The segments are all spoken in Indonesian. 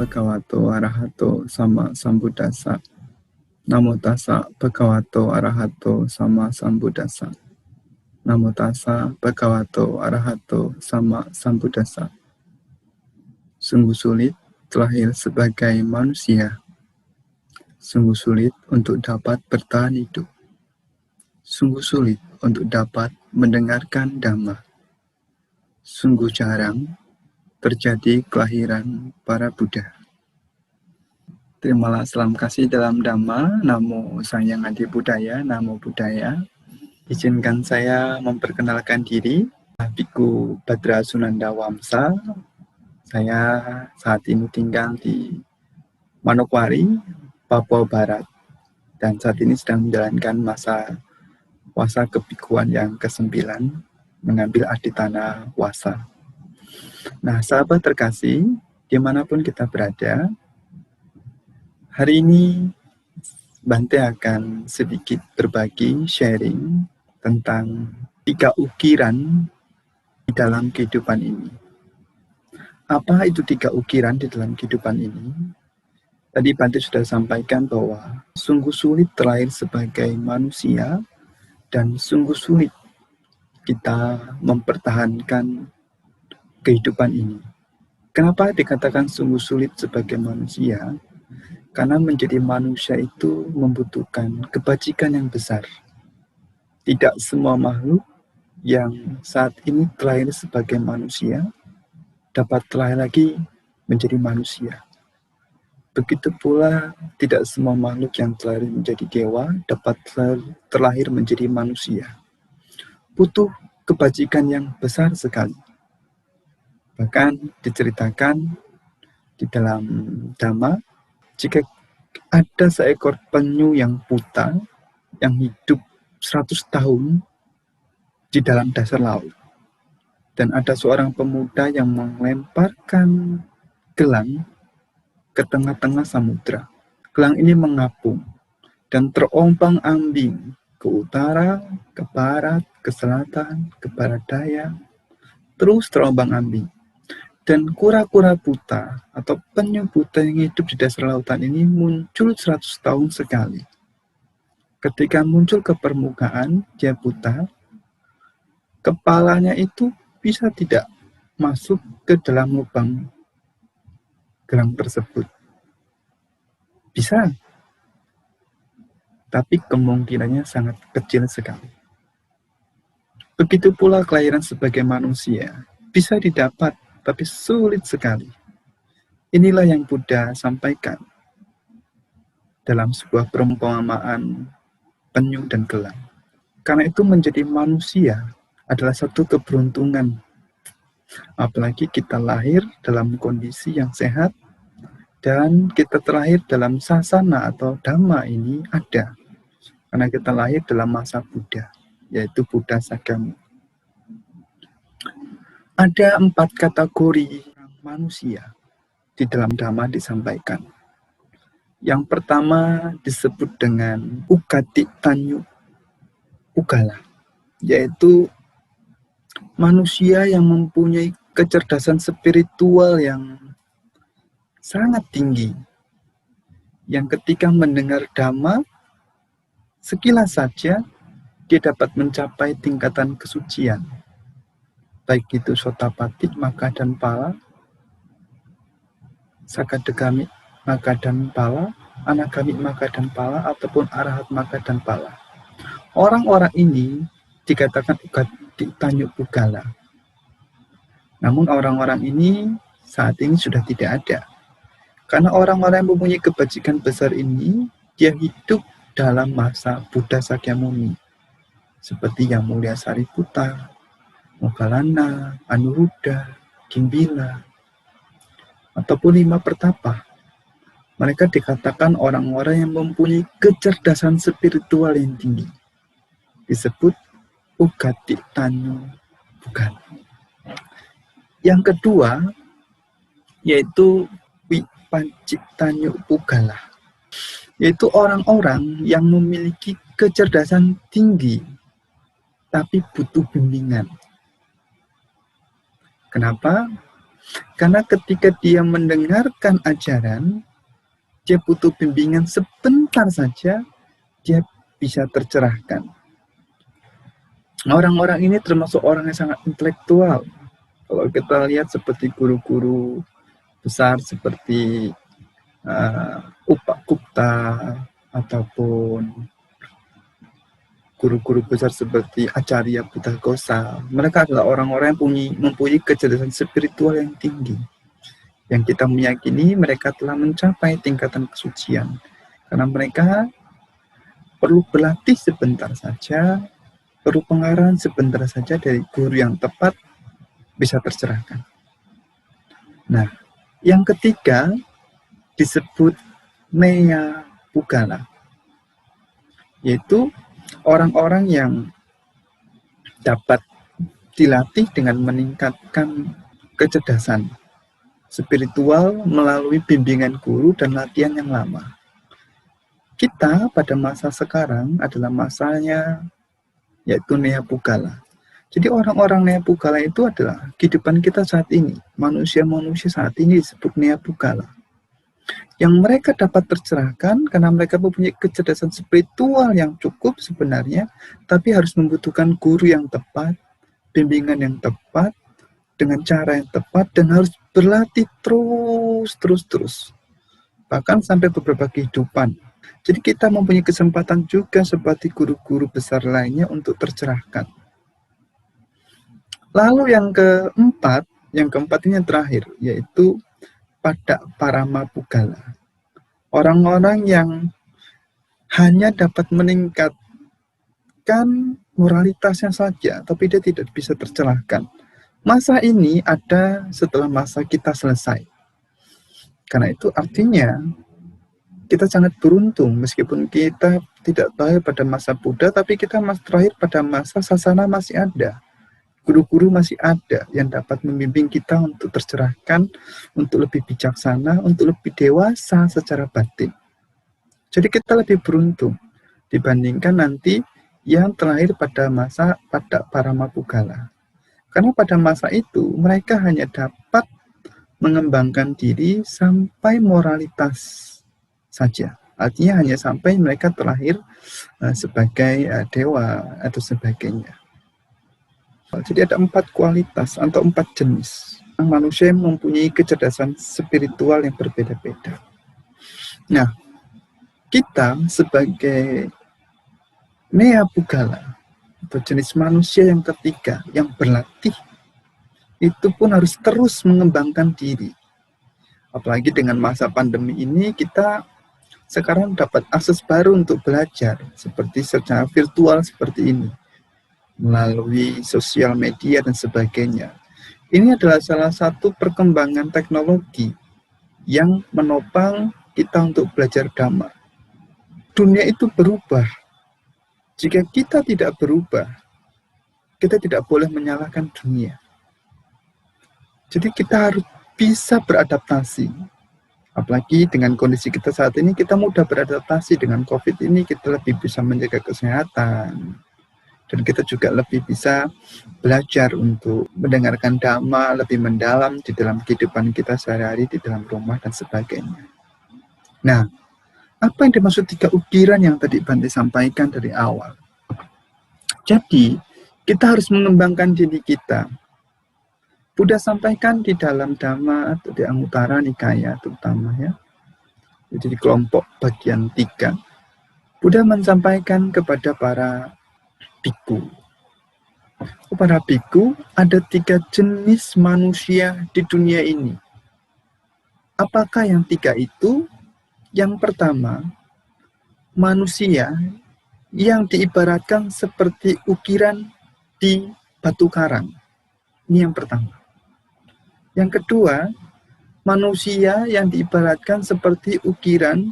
bhagavato arahato sama sambuddhassa. Namo tassa bhagavato arahato sama sambuddhassa. Namo tassa bhagavato arahato sama sambuddhassa. Sungguh sulit terlahir sebagai manusia. Sungguh sulit untuk dapat bertahan hidup. Sungguh sulit untuk dapat mendengarkan Dhamma. Sungguh jarang terjadi kelahiran para Buddha. Terimalah salam kasih dalam Dhamma. Namo Sang Hyang Adi Buddhaya, Namo Buddhaya. Izinkan saya memperkenalkan diri. Biku Badra Sunanda Wamsa. Saya saat ini tinggal di Manokwari, Papua Barat. Dan saat ini sedang menjalankan masa wasa kebikuan yang ke-9, mengambil aditana wasa. Nah, sahabat terkasih, dimanapun kita berada, hari ini Bante akan sedikit berbagi sharing tentang 3 ukiran di dalam kehidupan ini. Apa itu 3 ukiran di dalam kehidupan ini? Tadi Bante sudah sampaikan bahwa sungguh sulit terlahir sebagai manusia dan sungguh sulit kita mempertahankan kehidupan ini. Kenapa dikatakan sungguh sulit sebagai manusia? Karena menjadi manusia itu membutuhkan kebajikan yang besar. Tidak semua makhluk yang saat ini terlahir sebagai manusia dapat terlahir lagi menjadi manusia. Begitu pula tidak semua makhluk yang terlahir menjadi dewa dapat terlahir menjadi manusia. Butuh kebajikan yang besar sekali. Bahkan diceritakan di dalam Dhamma, jika ada seekor penyu yang buta, yang hidup 100 tahun di dalam dasar laut, dan ada seorang pemuda yang melemparkan gelang ke tengah-tengah samudra. Gelang ini mengapung dan terombang-ambing ke utara, ke barat, ke selatan, ke barat daya, terus terombang-ambing. Dan kura-kura buta atau penyu buta yang hidup di dasar lautan ini muncul 100 tahun sekali. Ketika muncul ke permukaan, dia buta, kepalanya itu bisa tidak masuk ke dalam lubang gelang tersebut. Bisa, tapi kemungkinannya sangat kecil sekali. Begitu pula kelahiran sebagai manusia, bisa didapat, tapi sulit sekali. Inilah yang Buddha sampaikan dalam sebuah perumpamaan penyu dan gelang. Karena itu menjadi manusia adalah satu keberuntungan. Apalagi kita lahir dalam kondisi yang sehat dan kita terlahir dalam sasana atau dhamma ini ada. Karena kita lahir dalam masa Buddha, yaitu Buddha Sakyamuni. Ada 4 kategori manusia di dalam Dhamma disampaikan. Yang pertama disebut dengan Ugati Tanyu Ugala, yaitu manusia yang mempunyai kecerdasan spiritual yang sangat tinggi, yang ketika mendengar Dhamma, sekilas saja dia dapat mencapai tingkatan kesucian. Baik itu Sotapati, Maka dan Pala, Sakadagami, Maka dan Pala, Anagami, Maka dan Pala, ataupun Arahat, Maka dan Pala. Orang-orang ini dikatakan Ugati Tanyu Ugala. Namun orang-orang ini saat ini sudah tidak ada. Karena orang-orang yang mempunyai kebajikan besar ini, dia hidup dalam masa Buddha Sakyamuni. Seperti Yang Mulia Sariputta, Moggallana, Anuruddha, Kimbila, ataupun 5 pertapa. Mereka dikatakan orang-orang yang mempunyai kecerdasan spiritual yang tinggi. Disebut Ugati Tanyu Ugala. Yang kedua, yaitu Vipanchik Tanyu Ugala, yaitu orang-orang yang memiliki kecerdasan tinggi, tapi butuh bimbingan. Kenapa? Karena ketika dia mendengarkan ajaran, dia butuh bimbingan sebentar saja, dia bisa tercerahkan. Orang-orang ini termasuk orang yang sangat intelektual. Kalau kita lihat seperti guru-guru besar seperti Upak Gupta ataupun guru-guru besar seperti Acarya Buddhaghosa, mereka adalah orang-orang yang mempunyai kecerdasan spiritual yang tinggi. Yang kita meyakini mereka telah mencapai tingkatan kesucian. Karena mereka perlu berlatih sebentar saja, perlu pengarahan sebentar saja dari guru yang tepat, bisa tercerahkan. Nah, yang ketiga disebut Neya Pugala, yaitu orang-orang yang dapat dilatih dengan meningkatkan kecerdasan spiritual melalui bimbingan guru dan latihan yang lama. Kita pada masa sekarang adalah masanya yaitu Neya Pugala. Jadi orang-orang Neya Pugala itu adalah kehidupan kita saat ini. Manusia-manusia saat ini disebut Neya Pugala. Yang mereka dapat tercerahkan karena mereka mempunyai kecerdasan spiritual yang cukup sebenarnya, tapi harus membutuhkan guru yang tepat, bimbingan yang tepat, dengan cara yang tepat, dan harus berlatih terus. Bahkan sampai beberapa kehidupan. Jadi kita mempunyai kesempatan juga seperti guru-guru besar lainnya untuk tercerahkan. Lalu yang keempat ini yang terakhir, yaitu Padak Parama Pugala. Orang-orang yang hanya dapat meningkatkan moralitasnya saja, tapi dia tidak bisa tercerahkan. Masa ini ada setelah masa kita selesai. Karena itu artinya kita sangat beruntung meskipun kita tidak terakhir pada masa Buddha, tapi kita masih terakhir pada masa Sasana masih ada. Guru-guru masih ada yang dapat membimbing kita untuk tercerahkan, untuk lebih bijaksana, untuk lebih dewasa secara batin. Jadi kita lebih beruntung dibandingkan nanti yang terakhir pada masa Padak Parama Pugala. Karena pada masa itu mereka hanya dapat mengembangkan diri sampai moralitas saja. Artinya hanya sampai mereka terlahir sebagai dewa atau sebagainya. Jadi ada 4 kualitas atau 4 jenis. Manusia yang mempunyai kecerdasan spiritual yang berbeda-beda. Nah, kita sebagai Neya Pugala atau jenis manusia yang ketiga yang berlatih, itu pun harus terus mengembangkan diri. Apalagi dengan masa pandemi ini, kita sekarang dapat akses baru untuk belajar seperti secara virtual seperti ini, melalui sosial media dan sebagainya. Ini adalah salah satu perkembangan teknologi yang menopang kita untuk belajar Dhamma. Dunia itu berubah. Jika kita tidak berubah, kita tidak boleh menyalahkan dunia. Jadi kita harus bisa beradaptasi. Apalagi dengan kondisi kita saat ini, kita mudah beradaptasi dengan COVID ini, kita lebih bisa menjaga kesehatan. Dan kita juga lebih bisa belajar untuk mendengarkan Dhamma lebih mendalam di dalam kehidupan kita sehari-hari, di dalam rumah, dan sebagainya. Nah, apa yang dimaksud 3 ukiran yang tadi Bante sampaikan dari awal? Jadi, kita harus mengembangkan diri kita. Buddha sampaikan di dalam Dhamma atau di Anguttara Nikaya terutama ya. Jadi di kelompok bagian 3. Buddha menyampaikan kepada para biku. Para biku, ada 3 jenis manusia di dunia ini. Apakah yang 3 itu? Yang pertama, manusia yang diibaratkan seperti ukiran di batu karang. Ini yang pertama. Yang kedua, manusia yang diibaratkan seperti ukiran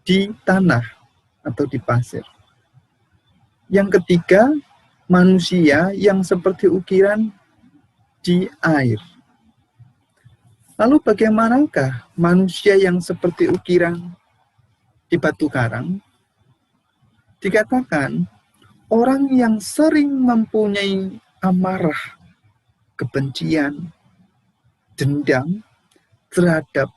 di tanah atau di pasir. Yang ketiga, manusia yang seperti ukiran di air. Lalu bagaimanakah manusia yang seperti ukiran di batu karang? Dikatakan, orang yang sering mempunyai amarah, kebencian, dendam terhadap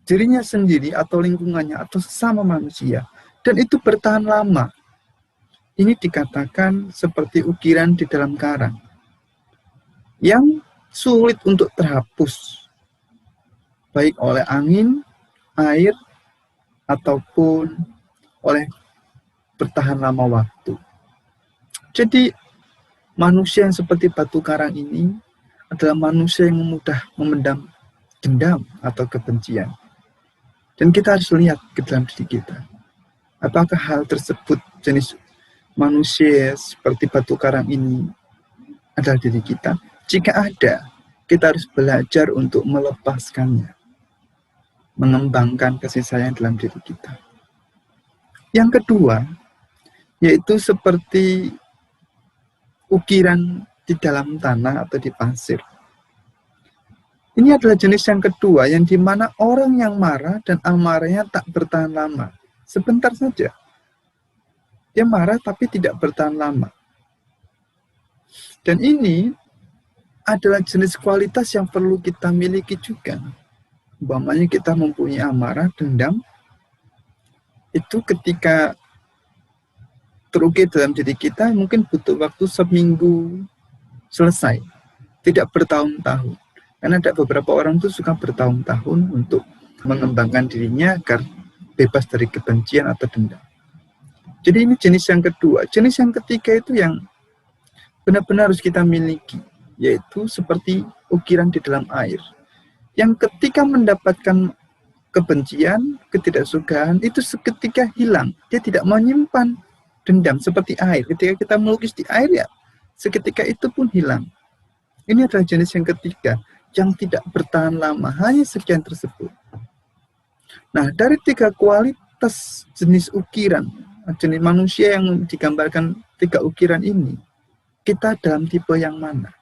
dirinya sendiri atau lingkungannya atau sesama manusia, dan itu bertahan lama, ini dikatakan seperti ukiran di dalam karang yang sulit untuk terhapus, baik oleh angin, air, ataupun oleh bertahan lama waktu. Jadi manusia yang seperti batu karang ini adalah manusia yang mudah memendam dendam atau kebencian. Dan kita harus lihat ke dalam diri kita. Apakah hal tersebut, jenis manusia seperti batu karang ini adalah diri kita? Jika ada, kita harus belajar untuk melepaskannya, mengembangkan kasih sayang dalam diri kita. Yang kedua, yaitu seperti ukiran di dalam tanah atau di pasir. Ini adalah jenis yang kedua, yang dimana orang yang marah dan amarahnya tak bertahan lama. Sebentar saja. Dia marah tapi tidak bertahan lama. Dan ini adalah jenis kualitas yang perlu kita miliki juga. Umpamanya kita mempunyai amarah, dendam, itu ketika terukir dalam diri kita mungkin butuh waktu seminggu selesai. Tidak bertahun-tahun. Karena ada beberapa orang itu suka bertahun-tahun untuk mengembangkan dirinya agar bebas dari kebencian atau dendam. Jadi ini jenis yang kedua. Jenis yang ketiga itu yang benar-benar harus kita miliki, yaitu seperti ukiran di dalam air. Yang ketika mendapatkan kebencian, ketidaksukaan, itu seketika hilang. Dia tidak menyimpan dendam seperti air. Ketika kita melukis di air, ya seketika itu pun hilang. Ini adalah jenis yang ketiga, yang tidak bertahan lama, hanya sekian tersebut. Nah, dari tiga kualitas jenis ukiran, jenis manusia yang digambarkan tiga ukiran ini, kita dalam tipe yang mana?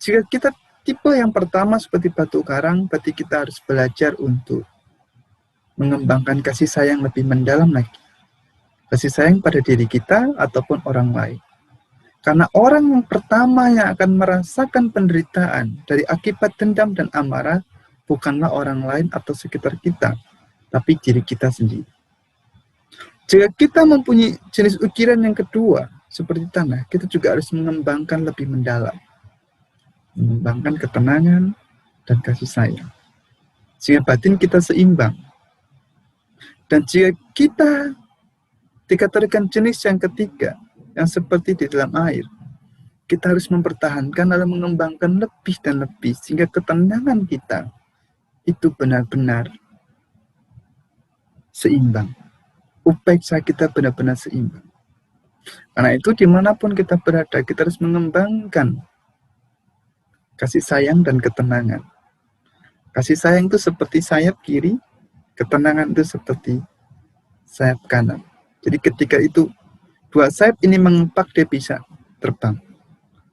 Jika kita tipe yang pertama seperti batu karang, berarti kita harus belajar untuk mengembangkan kasih sayang lebih mendalam lagi. Kasih sayang pada diri kita ataupun orang lain. Karena orang yang pertama yang akan merasakan penderitaan dari akibat dendam dan amarah bukanlah orang lain atau sekitar kita, tapi diri kita sendiri. Jika kita mempunyai jenis ukiran yang kedua, seperti tanah, kita juga harus mengembangkan lebih mendalam. Mengembangkan ketenangan dan kasih sayang. Sehingga batin kita seimbang. Dan jika kita dikatakan jenis yang ketiga, yang seperti di dalam air, kita harus mempertahankan lalu mengembangkan lebih dan lebih, sehingga ketenangan kita itu benar-benar seimbang. Upeksa kita benar-benar seimbang. Karena itu dimanapun kita berada, kita harus mengembangkan kasih sayang dan ketenangan. Kasih sayang itu seperti sayap kiri, ketenangan itu seperti sayap kanan. Jadi ketika itu dua sayap ini mengempak, dia bisa terbang.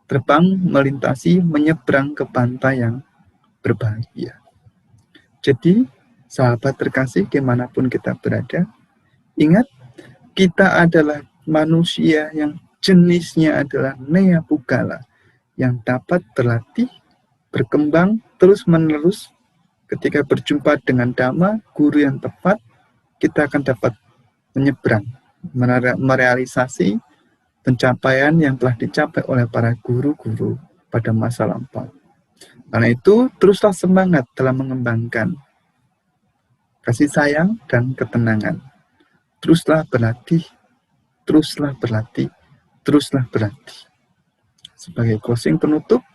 Terbang, melintasi, menyeberang ke pantai yang berbahagia. Jadi, sahabat terkasih, dimanapun kita berada, ingat, kita adalah manusia yang jenisnya adalah Nea Pugala, yang dapat berlatih, berkembang, terus-menerus. Ketika berjumpa dengan Dhamma, guru yang tepat, kita akan dapat menyeberang, merealisasi pencapaian yang telah dicapai oleh para guru-guru pada masa lampau. Karena itu, teruslah semangat dalam mengembangkan kasih sayang dan ketenangan. Teruslah berlatih, teruslah berlatih, teruslah berlatih. Sebagai closing penutup,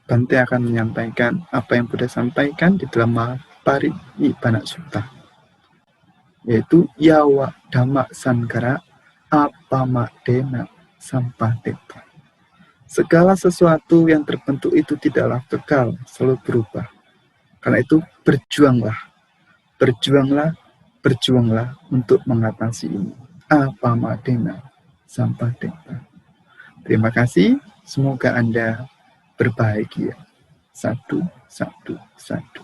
Bante akan menyampaikan apa yang Buddha sampaikan di dalam Parinibbana Sutta, yaitu yawa dhamma sankara apamadena sampateta. Segala sesuatu yang terbentuk itu tidaklah kekal, selalu berubah. Karena itu berjuanglah, berjuanglah, berjuanglah untuk mengatasi ini. Apamadena sampateta. Terima kasih, semoga Anda berbahagia. Satu, satu, satu.